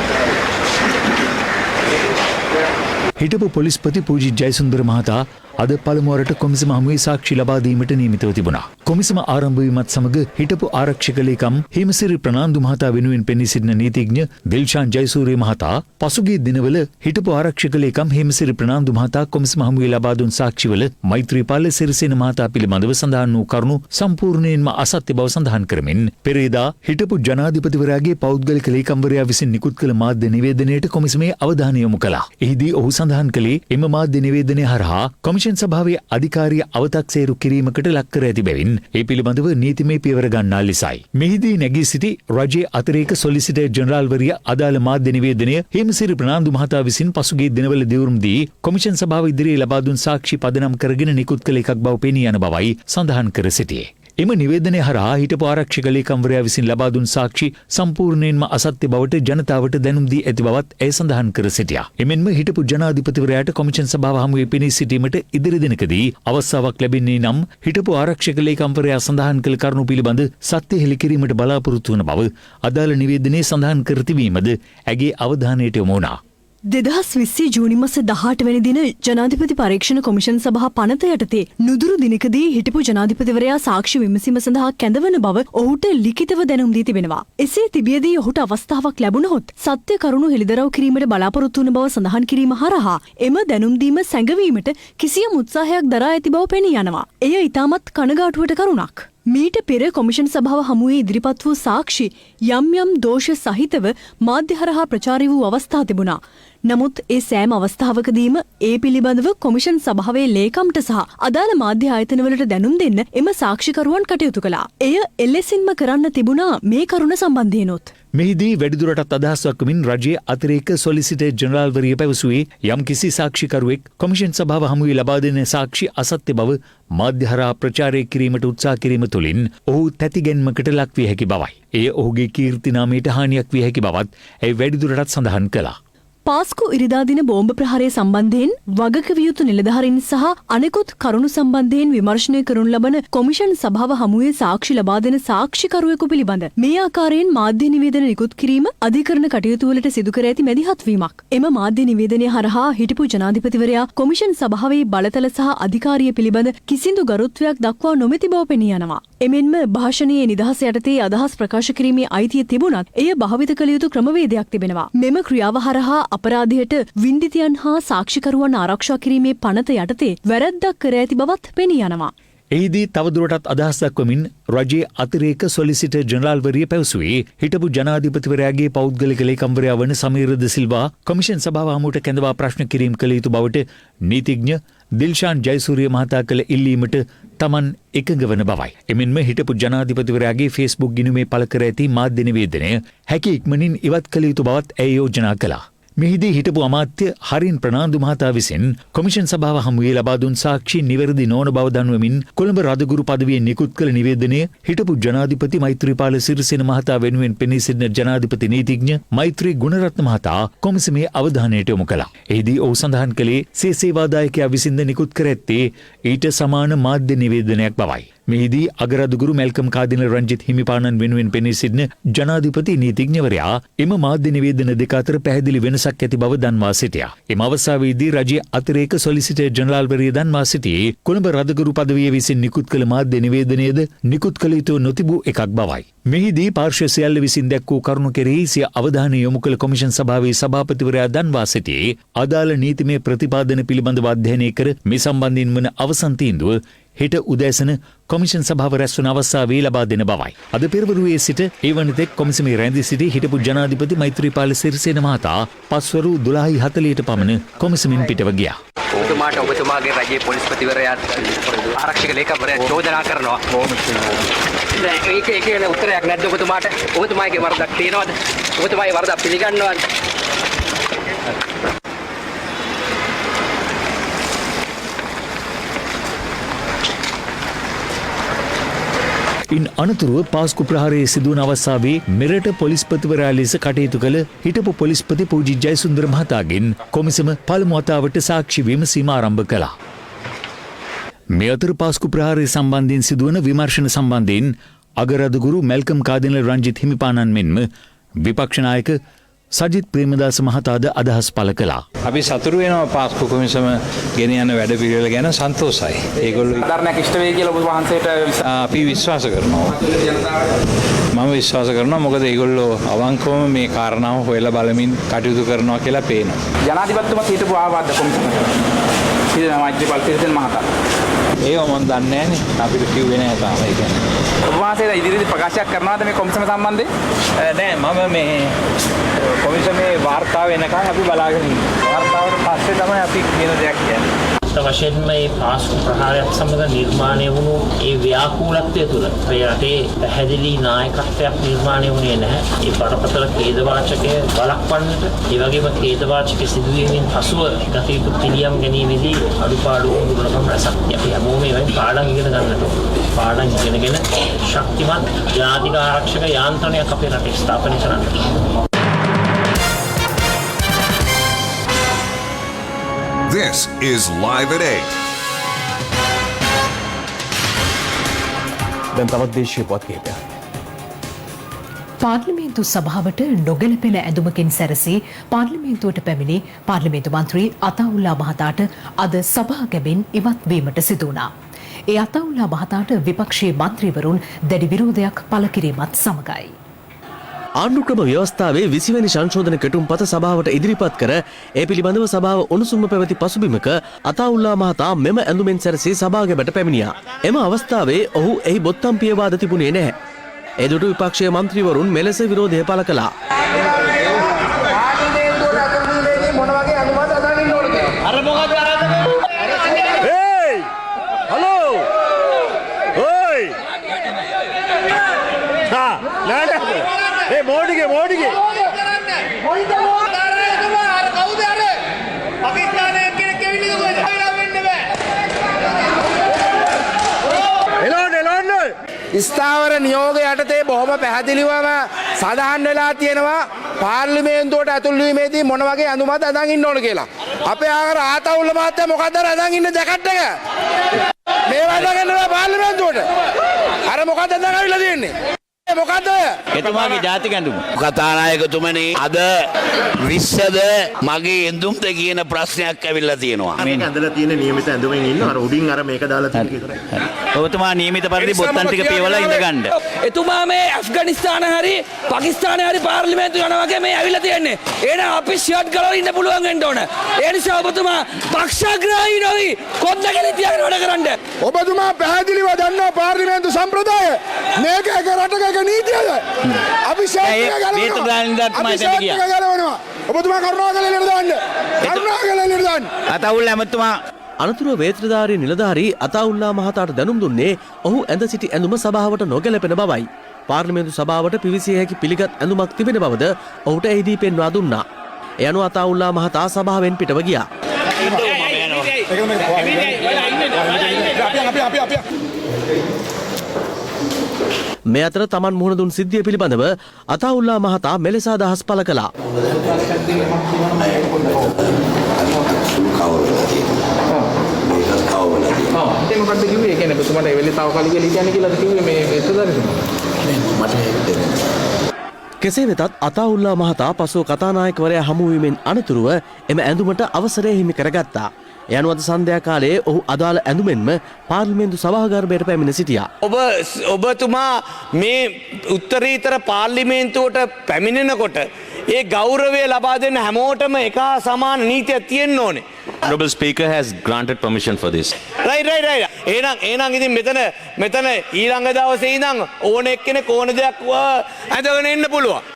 හිටපු පොලිස්පති පූජිත් ජයසුන්දර මහතා අද පළමුවරට කොමිසම හමුවේ සාක්ෂි ලබා දීමට නියමිතව තිබුණා. කොමිසම ආරම්භ වීමත් සමග හිටපු ආරක්ෂක ලේකම් හිමසිරි ප්‍රනාන්දු මහතා වෙනුවෙන් පෙනී සිටින නීතිඥ දිල්ෂාන් ජයසූරිය මහතා පසුගිය දිනවල හිටපු ආරක්ෂක ලේකම් හිමසිරි ප්‍රනාන්දු මහතා කොමිසම හමුවේ ලබා දුන් සාක්ෂිවල මෛත්‍රීපාල සිරිසේන මහතා පිළිබඳව සඳහන් වූ කරුණු සම්පූර්ණයෙන්ම අසත්‍ය බව සඳහන් කරමින් පෙරේදා හිටපු ජනාධිපතිවරයාගේ පෞද්ගලික ලේකම්වරයා විසින් නිකුත් කළ මාධ්‍ය නිවේදනයට කොමිසමේ අවධානය යොමු කළා. එහිදී ඔහු සඳහන් කළේ එම මාධ්‍ය නිවේදනය හරහා කොමිෂන් සභාවේ අධිකාරිය අවතක්සේරු කිරීමකට ලක් කර ඇති බැවින් ඒ පිළිබඳව නීතිමය පියවර ගන්නා ලෙසයි. මෙහිදී නැගී සිටි රජයේ අතිරේක සොලිසිටර් ජෙනරාල්වරිය අදාළ මාධ්‍ය නිවේදනය හිමසිරි ප්‍රනාන්දු මහතා විසින් පසුගිය දිනවල දිවුරුම් දී කොමිෂන් සභාව ඉදිරියේ ලබා දුන් සාක්ෂි පදනම් කරගෙන නිකුත් කළ එකක් බව පෙනී යන බවයි සඳහන් කර සිටියේ. එම නිවේදනය හරහා හිටපු ආරක්ෂක ලේකම්වරයා විසින් ලබා දුන් සාක්ෂි සම්පූර්ණයෙන්ම අසත්‍ය බවට ජනතාවට දැනුම් දී ඇති බවත් ඇය සඳහන් කර සිටියා. එමෙන්ම හිටපු ජනාධිපතිවරයාට කොමිෂන් සභාව හමුවේ පෙනී සිටීමට ඉදිරි දිනකදී අවස්ථාවක් ලැබෙන්නේ නම් හිටපු ආරක්ෂක ලේකම්වරයා සඳහන් කළ කරුණු පිළිබඳ සත්‍ය හෙළි කිරීමට බලාපොරොත්තු වන බව අදාළ නිවේදනයේ සඳහන් කර තිබීමද ඇගේ අවධානයට යොමු වුණා. 2020 ජූනි මාස 18 වැනි දින ජනාධිපති පරීක්ෂණ කොමිෂන් සභා පනත යටතේ නුදුරු දිනකදී හිටපු ජනාධිපතිවරයා සාක්ෂි විමසීම සඳහා කැඳවන බව ඔහුට ලිඛිතව දැනුම් දී තිබෙනවා. එසේ තිබියදී ඔහුට අවස්ථාවක් ලැබුණහොත් සත්‍ය කරුණු හෙළිදරව් කිරීමට බලාපොරොත්තු වන බව සඳහන් කිරීම හරහා එම දැනුම් දීම සැඟවීමට කිසියම් උත්සාහයක් දරා ඇති බව පෙනී යනවා. එය ඉතාමත් කනගාටුවට කරුණක්. මීට පෙර කොමිෂන් සභාව හමුවේ ඉදිරිපත් වූ සාක්ෂි යම් යම් දෝෂ සහිතව මාධ්‍ය හරහා ප්‍රචාරය වූ අවස්ථා තිබුණා. නමුත් ඒ සෑම අවස්ථාවකදීම ඒ පිළිබඳව කොමිෂන් සභාවේ ලේකම්ට සහ අදාළ මාධ්‍ය ආයතනවලට දැනුම් දෙන්න එම සාක්ෂිකරුවන් කටයුතු කළා. එය එලෙසින්ම කරන්න තිබුණා මේ කරුණ සම්බන්ධයෙන්ොත්. මෙහිදී වැඩිදුරටත් අදහස් දක්වමින් රජයේ අතිරේක සොලිසිටර් ජෙනරාල්වරිය පැවසුවේ යම් කිසි සාක්ෂිකරුවෙක් කොමිෂන් සභාව හමුවේ ලබා දෙන සාක්ෂි අසත්‍ය බව මාධ්‍ය හරහා ප්‍රචාරය කිරීමට උත්සාහ කිරීම තුළින් ඔහු තැතිගැන්මකට ලක්විය හැකි බවයි. එය ඔහුගේ කීර්තිනාමයට හානියක් විය හැකි බවත් ඇය වැඩිදුරටත් සඳහන් කළා. පාස්කු ඉරිදා දින බෝම්බ ප්‍රහාරය සම්බන්ධයෙන් වගකිව යුතු නිලධාරීන් සහ අනෙකුත් කරුණු සම්බන්ධයෙන් විමර්ශනය කරනු ලබන කොමිෂන් සභාව හමුවේ සාක්ෂි ලබා දෙන සාක්ෂිකරුවෙකු පිළිබඳ මේ ආකාරයෙන් මාධ්‍ය නිවේදන නිකුත් කිරීම අධිකරණ කටයුතුවලට සිදු කර ඇති මැදිහත්වීමක්. එම මාධ්‍ය නිවේදනය හරහා හිටපු ජනාධිපතිවරයා කොමිෂන් සභාවේ බලතල සහ අධිකාරිය පිළිබඳ කිසිදු ගරුත්වයක් දක්වා නොමැති බව පෙනී යනවා. එමෙන්ම භාෂණයේ නිදහස යටතේ අදහස් ප්‍රකාශ කිරීමේ අයිතිය තිබුණත් එය භාවිත කළ යුතු ක්‍රමවේදයක් තිබෙනවා. මෙම ක්‍රියාව හරහා අපරාධයට වින්දිතයන් හා සාක්ෂිකරුවන් ආරක්ෂා කිරීමේ පනත යටතේ වැරැද්දක් කර ඇති බවත් පෙනී යනවා. එහිදී තවදුරටත් අදහස් දක්වමින් රජයේ අතිරේක සොලිසිටර් ජෙනරාල්වරිය පැවසුවේ හිටපු ජනාධිපතිවරයාගේ පෞද්ගලික ලේකම්වරයා වන සමීර ද සිල්වා කොමිෂන් සභාව හමුවට කැඳවා ප්‍රශ්න කිරීම කළ යුතු බවට නීතිඥ දිල්ෂාන් ජයසූරිය මහතා කළ ඉල්ලීමට තමන් එකඟ වන බවයි. එමෙන්ම හිටපු ජනාධිපතිවරයාගේ ෆේස්බුක් ගිණුමේ පළ කර ඇති මාධ්‍ය නිවේදනය හැකි ඉක්මනින් ඉවත් කළ යුතු බවත් ඇය යෝජනා කළා. මෙහිදී හිටපු අමාත්‍ය හරින් ප්‍රනාන්දු මහතා විසින් කොමිෂන් සභාව හමුවේ ලබා දුන් සාක්ෂි නිවැරදි නොවන බව දන්වමින් කොළඹ රදගුරු පදවියෙන් නිකුත් කළ නිවේදනය හිටපු ජනාධිපති මෛත්‍රීපාල සිරිසේන මහතා වෙනුවෙන් පෙනී සිටින ජනාධිපති නීතිඥ මෛත්‍රී ගුණරත්න මහතා කොමිසමේ අවධානයට යොමු කළා. එහිදී ඔහු සඳහන් කළේ සේවාදායකයා විසින්ද නිකුත් කර ඇත්තේ ඊට සමාන මාධ්‍ය නිවේදනයක් බවයි. මෙහිදී අගරදුගුරු මැල්කම් කාදිනල් රංජිත් හිමිපාණන් වෙනුවෙන් පෙනී සිටින ජනාධිපති නීතිඥවරයා එම මාධ්‍ය නිවේදන දෙක අතර පැහැදිලි වෙනසක් ඇති බව දන්වා සිටියා. එම අවස්ථාවේදී රජයේ අතිරේක සොලිසිටර් ජෙනරාල්වරිය දන්වා සිටියේ කොළඹ රදගුරු පදවිය විසින් නිකුත් කළ මාධ්‍ය නිවේදනයේද නිකුත් කළ යුතු නොතිබූ එකක් බවයි. මෙහිදී පාර්ශ්ව සියල්ල විසින් දැක් වූ කරුණු කෙරෙහි සිය අවධානය යොමු කළ කොමිෂන් සභාවේ සභාපතිවරයා දන්වා සිටියේ අදාළ නීතිමය ප්‍රතිපාදන පිළිබඳව අධ්‍යයනය කර මේ සම්බන්ධයෙන් වන අවසන් තීන්දුව හෙට උදෑසන කොමිෂන් සභාව රැස්වන අවස්ථාවේ ලබා දෙන බවයි. අද පෙරවරුවේ සිට ඒ වනතෙක් කොමිසමේ රැඳී සිටි හිටපු ජනාධිපති මෛත්‍රීපාල සිරිසේන මහතා පස්වරු 12:40ට පමණ කොමිසමෙන් පිටව ගියා. ඔබතුමාට ඔබතුමාගේ රජයේ පොලිස්පතිවරයාත් ආරක්ෂක ලේකම්වරයාත් චෝදනා කරනවා. ඒක උත්තරයක් නැද්ද ඔබතුමාට? ඔබතුමාගේ වරදක් තියෙනවද? ඔබතුමාගේ වරදක් පිළිගන්නවද? ඉන් අනතුරුව පාස්කු ප්‍රහාරයේ සිදුවන අවස්ථාවේ මෙරට පොලිස්පතිවරයා ලෙස කටයුතු කළ හිටපු පොලිස්පති පූජි ජයසුන්දර මහතාගෙන් කොමිසම පළමු වතාවට සාක්ෂි විමසීම ආරම්භ කළා. මේ අතර පාස්කු ප්‍රහාරය සම්බන්ධයෙන් සිදුවන විමර්ශන සම්බන්ධයෙන් අගරදුගුරු මැල්කම් කාදිනල් රංජිත් හිමිපාණන් මෙන්ම විපක්ෂ නායක සජිත් ප්‍රේමදාස මහතාද අදහස් පළ කළා. අපි සතුරු වෙනවා පාස්කු කොමිසම ගෙන යන වැඩ පිළිවෙල ගැන සන්තෝෂයි. ඒගොල්ලෝ ධර්මයක් ඉෂ්ට වෙයි කියලා ඔබ වහන්සේට අපි විශ්වාස කරනවා. මම විශ්වාස කරනවා මොකද ඒගොල්ලෝ අවංකවම මේ කාරණාව හොයලා බලමින් කටයුතු කරනවා කියලා පේනවා. ජනාධිපතිතුමා හිටපු ආවාද කොමිසමට. ඉතින් මෛත්‍රීපාල සිරිසේන මහතා. ඒක මම දන්නේ නැහනේ. අපිට කිව්වේ නැහැ තාම ඒ කියන්නේ. ඔබ වහන්සේලා ඉදිරියට ප්‍රකාශයක් කරනවාද මේ කොමිසම සම්බන්ධයෙන්? නෑ මම මේ කොමිසමේ වාර්තාව වෙනකන් අපි බලාගෙන ඉන්නවා. වාර්තාවට පස්සේ තමයි අපි කියන දෙයක් කියන්නේ. වශයෙන්ම මේ පාස්කු ප්‍රහාරයක් සමග නිර්මාණය වුණු ඒ ව්‍යාකූලත්වය තුළ අපේ රටේ පැහැදිලි නායකත්වයක් නිර්මාණය වුණේ නැහැ. ඒ බරපතල ඛේදවාචකය වළක්වන්නට, ඒ වගේම ඛේදවාචක සිදුවීමෙන් පසුව ගත යුතු පිළියම් ගැනීමේදී අඩුපාඩු වුණුකම් රැසක් අපි හැමෝම ඒවෙන් පාඩම් ඉගෙන ගන්නට ඕනේ. පාඩම් ඉගෙනගෙන ශක්තිමත් ජාතික ආරක්ෂක යාන්ත්‍රණයක් අපේ රටේ ස්ථාපනය කරන්න ඕනේ. This is Live at 8. දැන් තවත් දේශීය පොත් කිහිපයක්. පාර්ලිමේන්තු සභාවට නොගැලපෙන ඇඳුමකින් සැරසී පාර්ලිමේන්තුවට පැමිණි පාර්ලිමේන්තු මන්ත්‍රී අතාඋල්ලා මහතාට අද සභාගැබෙන් ඉවත් වීමට සිදු වුණා. ඒ අතාඋල්ලා මහතාට විපක්ෂයේ මන්ත්‍රීවරුන් දැඩි විරෝධයක් පළ කිරීමත් සමගයි. ආණ්ඩුක්‍රම ව්‍යවස්ථාවේ 20 වෙනි සංශෝධන කෙටුම්පත සභාවට ඉදිරිපත් කර ඒ පිළිබඳව සභාව උණුසුම්ව පැවති පසුබිමක අතාඋල්ලා මහතා මෙම ඇඳුමෙන් සැරසී සභාගැබට පැමිණියා. එම අවස්ථාවේ ඔහු එහි බොත්තම් පියවාද තිබුණේ නැහැ. ඒ දුටු විපක්ෂයේ මන්ත්‍රීවරුන් මෙලෙස විරෝධය පළ කළා. මෝඩිගේ ස්ථාවර නියෝග යටතේ බොහොම පැහැදිලිවම සඳහන් වෙලා තියෙනවා පාර්ලිමේන්තුවට ඇතුල් වීමේදී මොන වගේ ඇඳුමක්ද අඳන් ඉන්න ඕන කියලා. අපේ ආගර ආතවුල්ල මහත්තයා මොකද්ද අඳන් ඉන්න ජැකට් එක? මේවා අඳගෙන යනවා පාර්ලිමේන්තුවට. අර මොකද්ද අඳන් ආවිල්ලා තියෙන්නේ? මොකද්ද? එතුමාගේ ජාතික ඇඳුම. කතානායකතුමනි අද විශ්සද මගේ එඳුම්ද කියන ප්‍රශ්නයක් ඇවිල්ලා තියෙනවා. මේක ඇඳලා තියෙන නියමිත ඇඳුමෙන් ඉන්න අර උඩින් අර මේක දාලා තියෙන විතරයි. ඔබතුමා නියමිත පරිදි බොත්තම් ටික පියවලා ඉඳ ගන්න. එතුමා මේ ඇෆ්ගනිස්තාන හරි පාකිස්තානේ හරි පාර්ලිමේන්තු යනවා වගේ මේ ඇවිල්ලා තියෙන්නේ. එහෙනම් අපි ෂර්ට් ගලවලා ඉන්න පුළුවන් වෙන්න ඕන. ඒ නිසා ඔබතුමා පක්ෂග්‍රාහී නොවි කොද්දගෙන තියාගෙන වැඩ කරන්න. ඔබතුමා පැහැදිලිව දන්නා පාර්ලිමේන්තු සම්ප්‍රදාය මේක එක රටක එක නීතියද? අපි ගලවනවා. ඔබතුමා කරුණාකරලා එළියට දාන්න. කරුණාකරලා එළියට දාන්න. අතවුල් ඇමතුමා අනතුරුව වේත්‍රධාරී නිලධාරී අතාඋල්ලා මහතාට දැනුම් දුන්නේ ඔහු ඇඳ සිටි ඇඳුම සභාවට නොගැලපෙන බවයි. පාර්ලිමේන්තු සභාවට පිවිසිය හැකි පිළිගත් ඇඳුමක් තිබෙන බවද ඔහුට එහිදී පෙන්වා දුන්නා. එය අනුව අතාඋල්ලා මහතා සභාවෙන් පිටව ගියා. මේ අතර තමන් මුහුණ දුන් සිද්ධිය පිළිබඳව අතාඋල්ලා මහතා මෙලෙස අදහස් පළ කළා. මොකක්ද කිව්වේ? ඒ කියන්නේ ඔබතුමාට ඒ වෙලේ තාවකාලිකව ලියන්න කියලාද කිව්වේ මේ වෙතදාරිතුමා? කෙසේ වෙතත් අතාඋල්ලා මහතා පසුව කතානායකවරයා හමුවීමෙන් අනතුරුව එම ඇඳුමට අවසරය හිමි කරගත්තා. ඒ අනුව අද සන්ධ්‍යා කාලයේ ඔහු අදාළ ඇඳුමෙන්ම පාර්ලිමේන්තු සභාගාරයට පැමිණ සිටියා. ඔබතුමා මේ උත්තරීතර පාර්ලිමේන්තුවට පැමිණෙනකොට ඒ ගෞරවය ලබා දෙන්න හැමෝටම එක සමාන නීතියක් තියෙන්න ඕනේ. Honorable Speaker has granted permission for this. right. එහෙනම් ඉතින් මෙතන ඊළඟ දවසේ ඉඳන් ඕන එක්කෙනෙක් ඕන දෙයක් ඇඳගෙන ඉන්න පුළුවන්.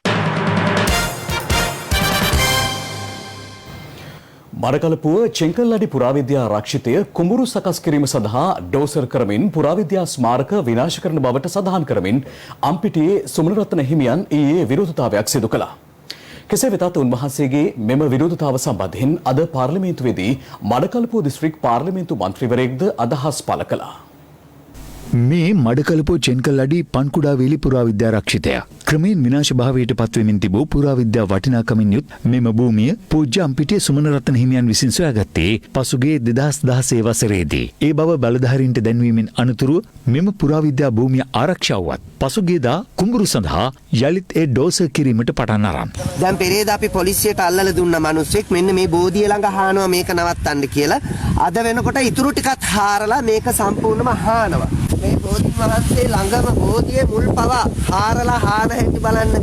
මරකලපුව චෙංකල්ලඩි පුරාවිද්‍යා ආරක්ෂිතය කුඹුරු සකස් කිරීම සඳහා ඩෝසර් කරමින් පුරාවිද්‍යා ස්මාරක විනාශ කරන බවට සඳහන් කරමින් අම්පිටියේ සුමනරත්න හිමියන් ඊයේ විරෝධතාවයක් සිදු කළා. කෙසේ වෙතත් උන්වහන්සේගේ මෙම විරෝධතාව සම්බන්ධයෙන් අද පාර්ලිමේන්තුවේදී මඩකලපුව දිස්ත්‍රික් පාර්ලිමේන්තු මන්ත්‍රීවරයෙක්ද අදහස් පළ කළා. මේ මඩකලපෝ චෙන්කල්ලඩි පන්කුඩාවේලි පුරාවිද්‍යාරක්ෂිතය. ක්‍රමයෙන් විනාශ භාවයට පත්වමින් තිබූ පුරාවිද්‍යා වටිනාකමින් යුත් මෙම භූමිය පූජ්‍ය අම්පිටිය සුමනරත්න හිමියන් විසින් සොයාගත්තේ පසුගිය 2016 වසරේදී. ඒ බව බලධාරීන්ට දැන්වීමෙන් අනතුරුව මෙම පුරාවිද්‍යා භූමිය ආරක්ෂා වුවත් පසුගියදා කුඹුරු සඳහා යළිත් ඒ ඩෝසර් කිරීමට පටන් අරන්. දැන් පෙරේද අපි පොලිසියට අල්ලලා දුන්න මිනිස්සෙක් මෙන්න මේ බෝධිය ළඟ හානවා මේක නවත්තන්න කියලා. අද වෙනකොට ඉතුරු ටිකත් හාරලා මේක සම්පූර්ණයෙන්ම හානවා. මේ බෝධි වහන්සේ ළඟම බෝධියේ මුල් පවා හාරලා හාන හැටි බලන්න.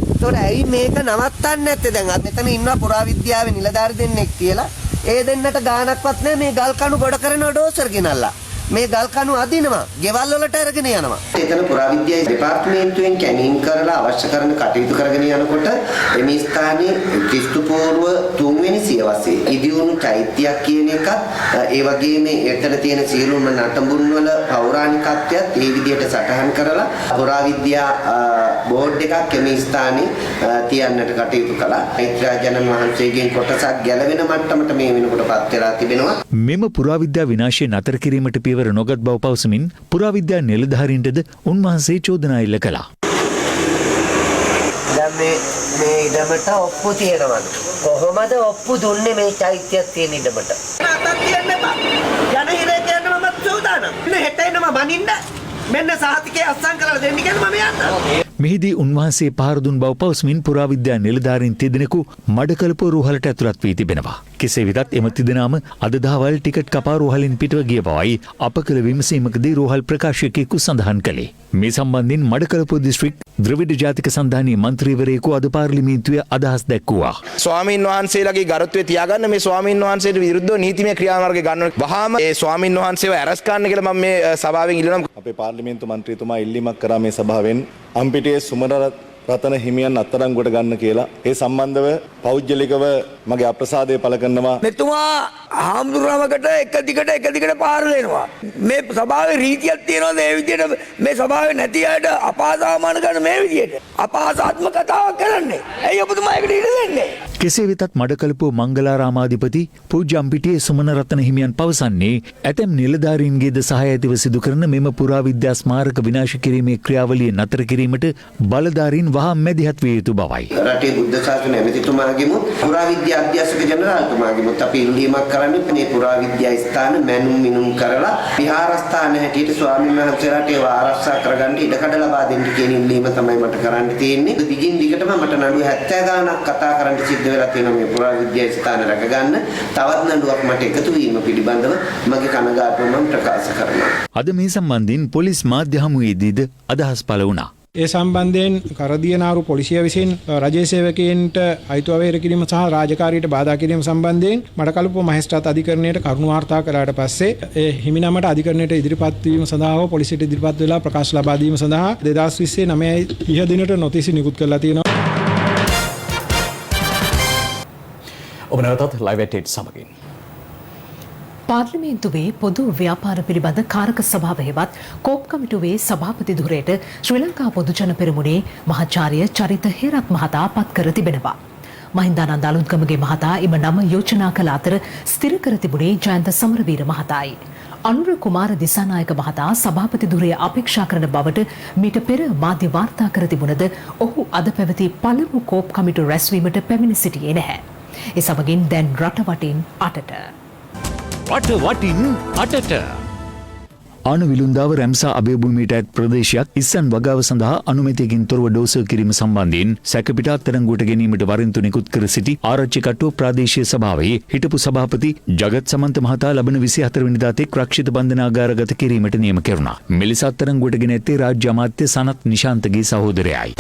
ඒතොර ඇයි මේක නවත්තන්නේ නැත්තේ? දැන් අද මෙතන ඉන්නවා පුරාවිද්‍යාවේ නිලධාරි දෙන්නෙක් කියලා. ඒ දෙන්නට ගාණක්වත් නැහැ මේ ගල් කණු ගොඩ කරන ඩෝසර් ගෙනල්ලා. මේ ගල් කණු අදිනවා. ගෙවල් වලට අරගෙන යනවා. එතන පුරාවිද්‍යා දෙපාර්තමේන්තුවෙන් කැණීම් කරලා අවශ්‍ය කරන කටයුතු කරගෙන යනකොට එමේ ස්ථානයේ ක්‍රිස්තු පූර්ව 3 වෙනි සියවසේ ඉදිවුණු චෛත්‍යයක් කියන එකත් ඒ වගේම එතන තියෙන සියලුම නටඹුන් වල පෞරාණිකත්වයත් ඒ විදිහට සටහන් කරලා පුරාවිද්‍යා බෝඩ් එකක් එමේ ස්ථානයේ තියන්නට කටයුතු කළා. මෛත්‍රාජනන් වහන්සේගෙන් කොටසක් ගැලවෙන මට්ටමට මේ වෙනකොට පත් වෙලා තිබෙනවා. මෙම පුරාවිද්‍යා විනාශය නතර කිරීමට පියවර නොගත් බව පවසමින් පුරාවිද්‍යා නිලධාරීන්ටද උන්වහන්සේ චෝදනා එල්ල කළා. දැන් මේ ඉඩමට ඔප්පු තියෙනවලු. කොහොමද ඔප්පු දුන්නේ මේ චෛත්‍යයක් තියෙන ඉඩමට? අතක් තියන්න එපා. යන හිරේ කියන්න මම සූදානම්. ඉතින් හෙට එනම බනින්න. මෙන්න සහතිකේ අස්සම් කරලා දෙන්න කියන මම යන්නම්. මෙහිදී උන්වහන්සේ පහර දුන් බව පවසමින් පුරාවිද්‍යා නිලධාරීන් තිදෙනෙකු මඩකලපුව රෝහලට ඇතුළත් වී තිබෙනවා. කෙසේ වෙතත් එම තිදෙනාම අද දහවල් ටිකට් කපා රෝහලින් පිටව ගිය බවයි අප කළ විමසීමකදී රෝහල් ප්‍රකාශකයෙකු සඳහන් කළේ. මේ සම්බන්ධයෙන් මඩකලපුව දිස්ත්‍රික් ද්‍රවිඩ ජාතික සන්ධානයේ මන්ත්‍රීවරයෙකු අද පාර්ලිමේන්තුවේ අදහස් දැක්වුවා. ස්වාමීන් වහන්සේලාගේ ගරුත්වය තියාගන්න මේ ස්වාමීන් වහන්සේට විරුද්ධව නීතිමය ක්‍රියාමාර්ග ගන්න වහාම ඒ ස්වාමීන් වහන්සේව ඇරස් කරන්න කියලා මම මේ සභාවෙන් ඉල්ලනවා. අපේ පාර්ලිමේන්තු මන්ත්‍රීතුමා ඉල්ලීමක් කරා මේ සභාවෙන් අම්පිටියේ රතන හිමියන් අත්අඩංගුවට ගන්න කියලා ඒ සම්බන්ධව පෞද්ගලිකව මගේ අප්‍රසාදය පළ කරනවා. මෙතුමා හාමුදුරුවමකට එක දිගට පාර දෙනවා. මේ සභාවේ රීතියක් තියෙනවද මේ විදියට මේ සභාවේ නැති අයට අපහාසාමාන කරන මේ විදියට අපහාසාත්මක කතාවක් කරන්නේ. ඇයි ඔබතුමා ඒකට ඉඩ දෙන්නේ? කෙසේ වෙතත් මඩකලපුව මංගලාරාමාධිපති පූජ්‍ය අම්පිටියේ සුමන රත්න හිමියන් පවසන්නේ ඇතැම් නිලධාරීන්ගේද සහාය ඇතිව සිදු කරන මෙම පුරාවිද්‍යා ස්මාරක විනාශ කිරීමේ ක්‍රියාවලිය නතර කිරීමට බලධාරීන් වහා මැදිහත් විය යුතු බවයි. රටේ බුද්ධ ශාසන ඇමතිතුමාගෙමුත් පුරාවිද්‍යා අධ්‍යාපක ජනරාල්තුමාගෙමුත් අපි ඉල්ලීමක් කරන්නේ මේ පුරාවිද්‍යා ස්ථාන මැනුම් මිනුම් කරලා විහාරස්ථාන හැටියට ස්වාමීන් වහන්සේලාට ඒව ආරක්ෂා කරගන්න ඉඩකඩ ලබා දෙන්න කියන ඉල්ලීම තමයි මට කරන්න තියෙන්නේ. දිගින් දිගටම මට නඩු 70 ගාණක් කතා කරන්න සිද්ධ වෙලා තියෙනවා මේ පුරාවිද්‍යා ස්ථාන රැකගන්න. තවත් නඩුවක් මට එකතු වීම පිළිබඳව මගේ කනගාටුව මම ප්‍රකාශ කරනවා. අද මේ සම්බන්ධයෙන් පොලිස් මාධ්‍ය හමුවේදීද අදහස් පළ වුණා. ඒ සම්බන්ධයෙන් කරදියනාරු පොලිසිය විසින් රජයේ සේවකයන්ට අයිතු අවහිර කිරීම සහ රාජකාරියට බාධා කිරීම සම්බන්ධයෙන් මඩකලපුව මහේස්ත්‍රාත් අධිකරණයට කරුණු වාර්තා කළාට පස්සේ ඒ හිමිනමට අධිකරණයට ඉදිරිපත් වීම සඳහා හෝ පොලිසියට ඉදිරිපත් වෙලා ප්‍රකාශ ලබා දීම සඳහා 2020 9 දිනට නොතිසි නිකුත් කරලා තියෙනවා. ඔබ නැවතත් ලයිව් ඇට් සමගින් පාර්ලිමේන්තුවේ පොදු ව්‍යාපාර පිළිබඳ කාරක සභාව හෙවත් කෝප් කමිටුවේ සභාපති ධුරයට ශ්‍රී ලංකා පොදුජන පෙරමුණේ මහාචාර්ය චරිත හේරත් මහතා පත් කර තිබෙනවා. මහින්දානන්ද අලුත්ගමගේ මහතා එම නම යෝජනා කළ අතර ස්ථිර කර තිබුණේ ජයන්ත සමරවීර මහතායි. අනුර කුමාර දිසානායක මහතා සභාපති ධුරය අපේක්ෂා කරන බවට මීට පෙර මාධ්‍ය වාර්තා කර තිබුණද ඔහු අද පැවති පළමු කෝප් කමිටු රැස්වීමට පැමිණ සිටියේ නැහැ. ඒ සමගින් දැන් රට වටින් අටට ආණු විලුන්දාව රැම්සා අභයභූමියට ඇත් ප්‍රදේශයක් ඉස්සන් වගාව සඳහා අනුමැතියකින් තොරව ඩෝස කිරීම සම්බන්ධයෙන් සැකපිට අත්අඩංගුවට ගැනීමට වරින්තු නිකුත් කර සිටි ආරච්චි කට්ටුව ප්‍රාදේශීය සභාවේ හිටපු සභාපති ජගත් සමන්ත මහතා ලබන 24 වෙනිදා තෙක් රක්ෂිත බන්ධනාගාරගත කිරීමට නියම කෙරුණා. මෙලෙස අත්අඩංගුවට ගෙන ඇත්තේ රාජ්‍ය අමාත්‍ය සනත් නිශාන්තගේ සහෝදරයයි.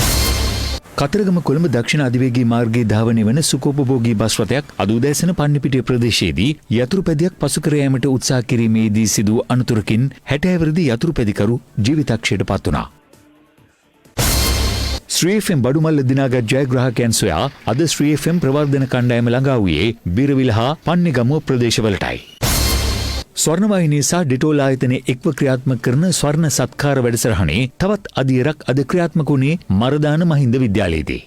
කතරගම කොළඹ දක්ෂිණ අධිවේගී මාර්ගයේ ධාවනය වන සුඛෝපභෝගී බස් රථයක් අද උදෑසන පන්නිපිටිය ප්‍රදේශයේදී යතුරුපැදියක් පසු කර යාමට උත්සාහ කිරීමේදී සිදු අනතුරකින් 60 වර්ධි යතුරුපැදිකරු ජීවිතක්ෂයට පත් වුණා. ශ්‍රී FM බඩුමල්ල දිනාගත් ජයග්‍රාහකයන් සොයා අද ශ්‍රී FM ප්‍රවර්ධන කණ්ඩායම ළඟා වූයේ බිරවිල හා පන්නිගමුව ප්‍රදේශවලටයි. ස්වර්ණවාහිනිය සහ ඩිටෝල් ආයතනයේ එක්ව ක්‍රියාත්මක කරන ස්වර්ණ සත්කාර වැඩසටහනේ තවත් අදියරක් අද ක්‍රියාත්මක වුණේ මරදාන මහින්ද විද්‍යාලයේදී.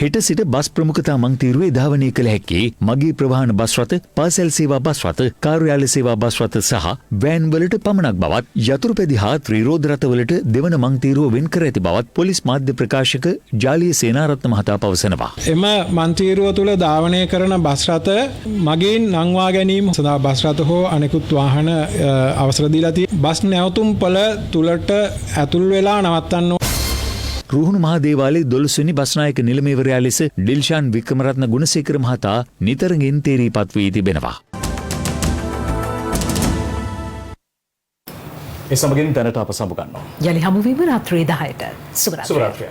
හෙට සිට බස් ප්‍රමුඛතා මංතීරුවේ ධාවනය කළ හැකි මගී ප්‍රවාහන බස් රථ, පාසල් සේවා බස් රථ, කාර්යාල සේවා බස් රථ සහ වෑන් වලට පමණක් බවත් යතුරුපැදි හා ත්‍රිරෝද රථවලට දෙවන මංතීරුව වෙන් කර ඇති බවත් පොලිස් මාධ්‍ය ප්‍රකාශක ජාලිය සේනාරත්න මහතා පවසනවා. එම මන්තීරුව තුළ ධාවනය කරන බස් රථ මගින් නංවා ගැනීම සඳහා බස් රථ හෝ අනෙකුත් වාහන අවසර දීලා තියෙනවා. බස් නැවතුම් පළ තුලට ඇතුල් වෙලා නවත්තන්න රුහුණු මහා දේවාලයේ 12 වෙනි බස්නායක නිලමේවරයා ලෙස ඩිල්ෂාන් වික්‍රමරත්න ගුණසේකර මහතා නිතරගෙන් තේරීපත් වී තිබෙනවා. ඒ සමගින් දැනට අප සමුගන්නවා. යලි හමුවීම රාත්‍රී 10ට. සුබ රාත්‍රිය.